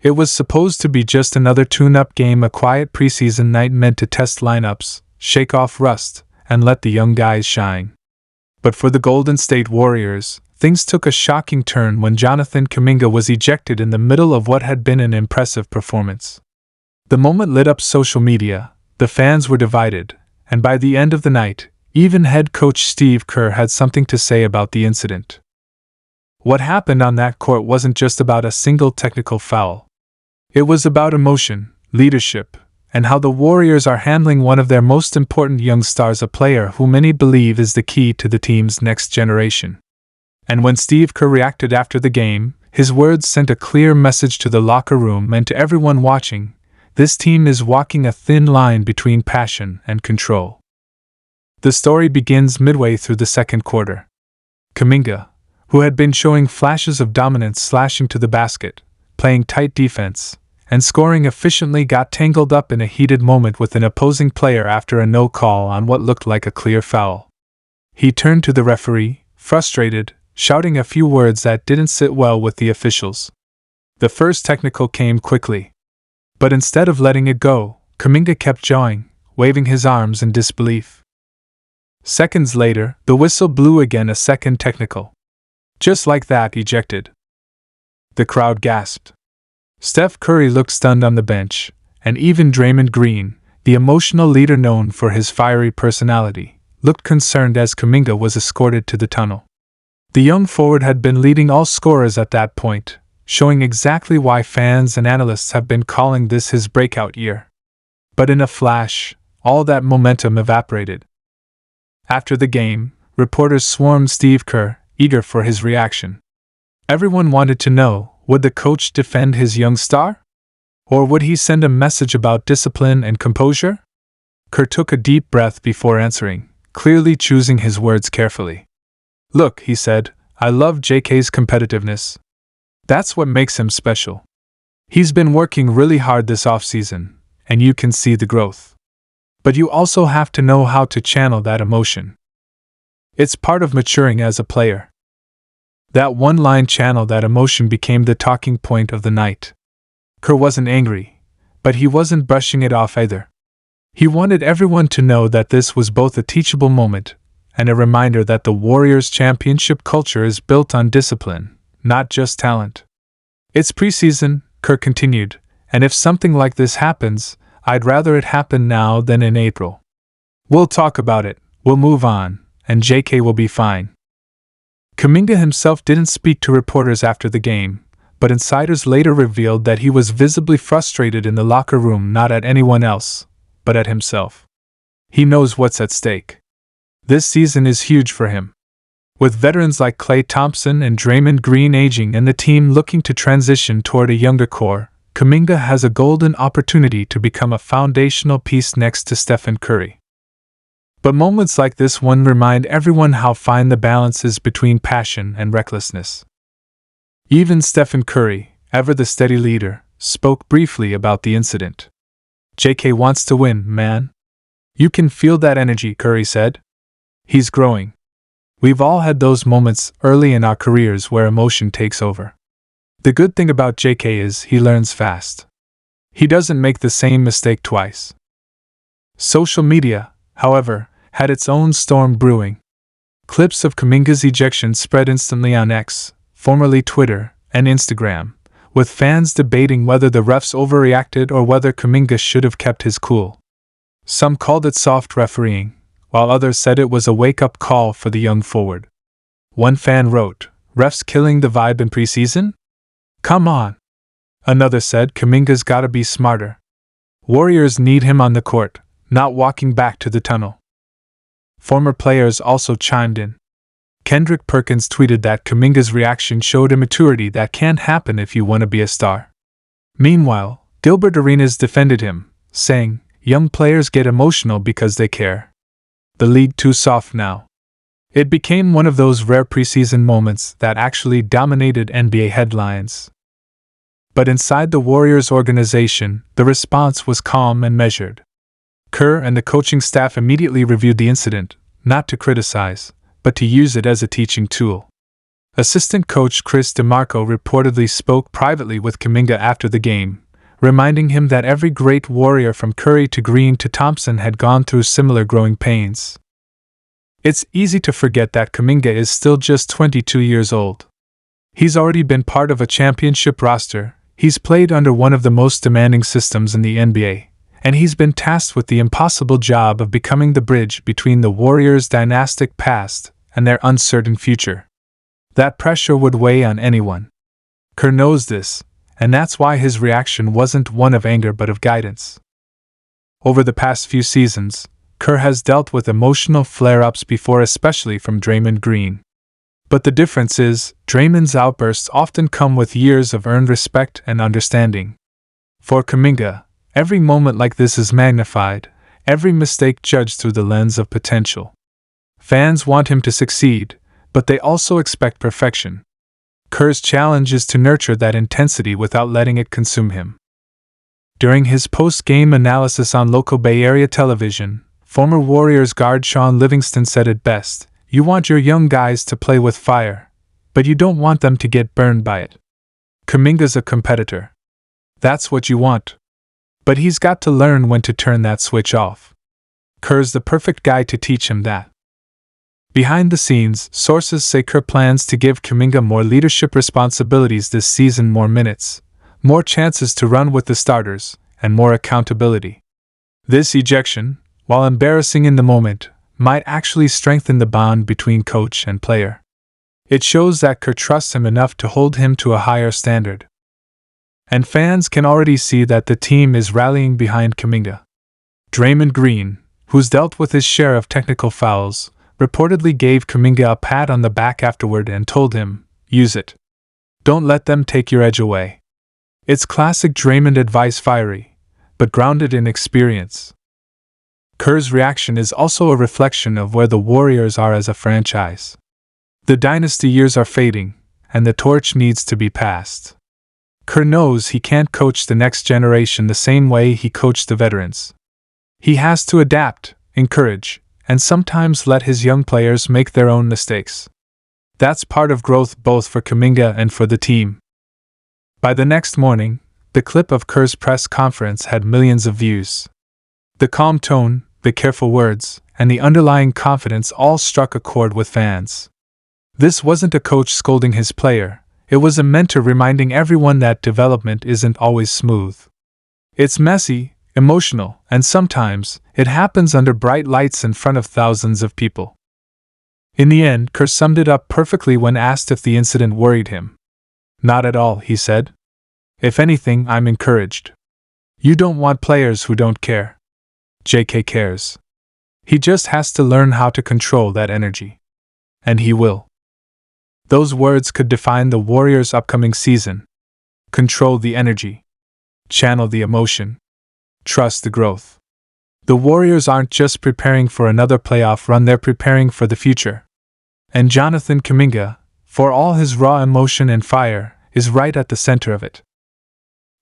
It was supposed to be just another tune-up game, a quiet preseason night meant to test lineups, shake off rust, and let the young guys shine. But for the Golden State Warriors, things took a shocking turn when Jonathan Kuminga was ejected in the middle of what had been an impressive performance. The moment lit up social media, the fans were divided, and by the end of the night, even head coach Steve Kerr had something to say about the incident. What happened on that court wasn't just about a single technical foul. It was about emotion, leadership, and how the Warriors are handling one of their most important young stars, a player who many believe is the key to the team's next generation. And when Steve Kerr reacted after the game, his words sent a clear message to the locker room and to everyone watching: this team is walking a thin line between passion and control. The story begins midway through the second quarter. Kuminga, who had been showing flashes of dominance slashing to the basket, playing tight defense, and scoring efficiently, got tangled up in a heated moment with an opposing player after a no call on what looked like a clear foul. He turned to the referee, frustrated, shouting a few words that didn't sit well with the officials. The first technical came quickly. But instead of letting it go, Kuminga kept jawing, waving his arms in disbelief. Seconds later, the whistle blew again, a second technical. Just like that, ejected. The crowd gasped. Steph Curry looked stunned on the bench, and even Draymond Green, the emotional leader known for his fiery personality, looked concerned as Kuminga was escorted to the tunnel. The young forward had been leading all scorers at that point, showing exactly why fans and analysts have been calling this his breakout year. But in a flash, all that momentum evaporated. After the game, reporters swarmed Steve Kerr, eager for his reaction. Everyone wanted to know, would the coach defend his young star? Or would he send a message about discipline and composure? Kerr took a deep breath before answering, clearly choosing his words carefully. Look, he said, I love JK's competitiveness. That's what makes him special. He's been working really hard this offseason, and you can see the growth. But you also have to know how to channel that emotion. It's part of maturing as a player. That one line, channel that emotion, became the talking point of the night. Kerr wasn't angry, but he wasn't brushing it off either. He wanted everyone to know that this was both a teachable moment and a reminder that the Warriors' championship culture is built on discipline, not just talent. It's preseason, Kerr continued, and if something like this happens, I'd rather it happen now than in April. We'll talk about it, we'll move on, and JK will be fine. Kuminga himself didn't speak to reporters after the game, but insiders later revealed that he was visibly frustrated in the locker room, not at anyone else, but at himself. He knows what's at stake. This season is huge for him. With veterans like Klay Thompson and Draymond Green aging and the team looking to transition toward a younger core, Kuminga has a golden opportunity to become a foundational piece next to Stephen Curry. But moments like this one remind everyone how fine the balance is between passion and recklessness. Even Stephen Curry, ever the steady leader, spoke briefly about the incident. JK wants to win, man. You can feel that energy, Curry said. He's growing. We've all had those moments early in our careers where emotion takes over. The good thing about JK is he learns fast. He doesn't make the same mistake twice. Social media, however, had its own storm brewing. Clips of Kuminga's ejection spread instantly on X, formerly Twitter, and Instagram, with fans debating whether the refs overreacted or whether Kuminga should have kept his cool. Some called it soft refereeing, while others said it was a wake-up call for the young forward. One fan wrote, "Refs killing the vibe in preseason? Come on." Another said, "Kuminga's gotta be smarter. Warriors need him on the court, not walking back to the tunnel." Former players also chimed in. Kendrick Perkins tweeted that Kuminga's reaction showed immaturity that can't happen if you want to be a star. Meanwhile, Gilbert Arenas defended him, saying, "Young players get emotional because they care. The league too soft now." It became one of those rare preseason moments that actually dominated NBA headlines. But inside the Warriors organization, the response was calm and measured. Kerr and the coaching staff immediately reviewed the incident, not to criticize, but to use it as a teaching tool. Assistant coach Chris DeMarco reportedly spoke privately with Kuminga after the game, reminding him that every great Warrior from Curry to Green to Thompson had gone through similar growing pains. It's easy to forget that Kuminga is still just 22 years old. He's already been part of a championship roster, he's played under one of the most demanding systems in the NBA, and he's been tasked with the impossible job of becoming the bridge between the Warriors' dynastic past and their uncertain future. That pressure would weigh on anyone. Kerr knows this, and that's why his reaction wasn't one of anger but of guidance. Over the past few seasons, Kerr has dealt with emotional flare-ups before, especially from Draymond Green. But the difference is, Draymond's outbursts often come with years of earned respect and understanding. For Kuminga, every moment like this is magnified, every mistake judged through the lens of potential. Fans want him to succeed, but they also expect perfection. Kerr's challenge is to nurture that intensity without letting it consume him. During his post-game analysis on local Bay Area television, former Warriors guard Shaun Livingston said it best, "You want your young guys to play with fire, but you don't want them to get burned by it. Kuminga's a competitor. That's what you want. But he's got to learn when to turn that switch off." Kerr's the perfect guy to teach him that. Behind the scenes, sources say Kerr plans to give Kuminga more leadership responsibilities this season, more minutes, more chances to run with the starters, and more accountability. This ejection, while embarrassing in the moment, might actually strengthen the bond between coach and player. It shows that Kerr trusts him enough to hold him to a higher standard. And fans can already see that the team is rallying behind Kuminga. Draymond Green, who's dealt with his share of technical fouls, reportedly gave Kuminga a pat on the back afterward and told him, "Use it. Don't let them take your edge away." It's classic Draymond advice, fiery, but grounded in experience. Kerr's reaction is also a reflection of where the Warriors are as a franchise. The dynasty years are fading, and the torch needs to be passed. Kerr knows he can't coach the next generation the same way he coached the veterans. He has to adapt, encourage, and sometimes let his young players make their own mistakes. That's part of growth both for Kuminga and for the team. By the next morning, the clip of Kerr's press conference had millions of views. The calm tone, the careful words, and the underlying confidence all struck a chord with fans. This wasn't a coach scolding his player, it was a mentor reminding everyone that development isn't always smooth. It's messy, emotional, and sometimes, it happens under bright lights in front of thousands of people. In the end, Kerr summed it up perfectly when asked if the incident worried him. "Not at all," he said. "If anything, I'm encouraged. You don't want players who don't care. JK cares. He just has to learn how to control that energy. And he will." Those words could define the Warriors' upcoming season. Control the energy. Channel the emotion. Trust the growth. The Warriors aren't just preparing for another playoff run, they're preparing for the future. And Jonathan Kuminga, for all his raw emotion and fire, is right at the center of it.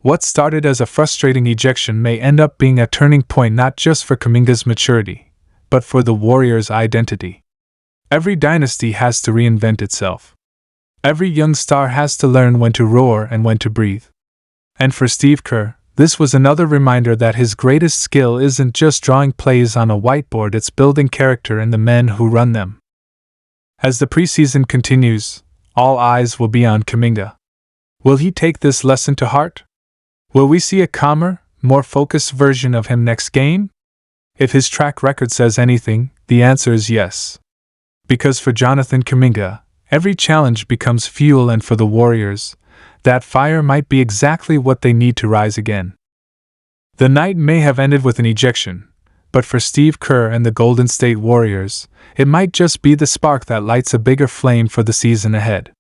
What started as a frustrating ejection may end up being a turning point not just for Kuminga's maturity, but for the Warriors' identity. Every dynasty has to reinvent itself. Every young star has to learn when to roar and when to breathe. And for Steve Kerr, this was another reminder that his greatest skill isn't just drawing plays on a whiteboard, it's building character in the men who run them. As the preseason continues, all eyes will be on Kuminga. Will he take this lesson to heart? Will we see a calmer, more focused version of him next game? If his track record says anything, the answer is yes. Because for Jonathan Kuminga, every challenge becomes fuel, and for the Warriors, that fire might be exactly what they need to rise again. The night may have ended with an ejection, but for Steve Kerr and the Golden State Warriors, it might just be the spark that lights a bigger flame for the season ahead.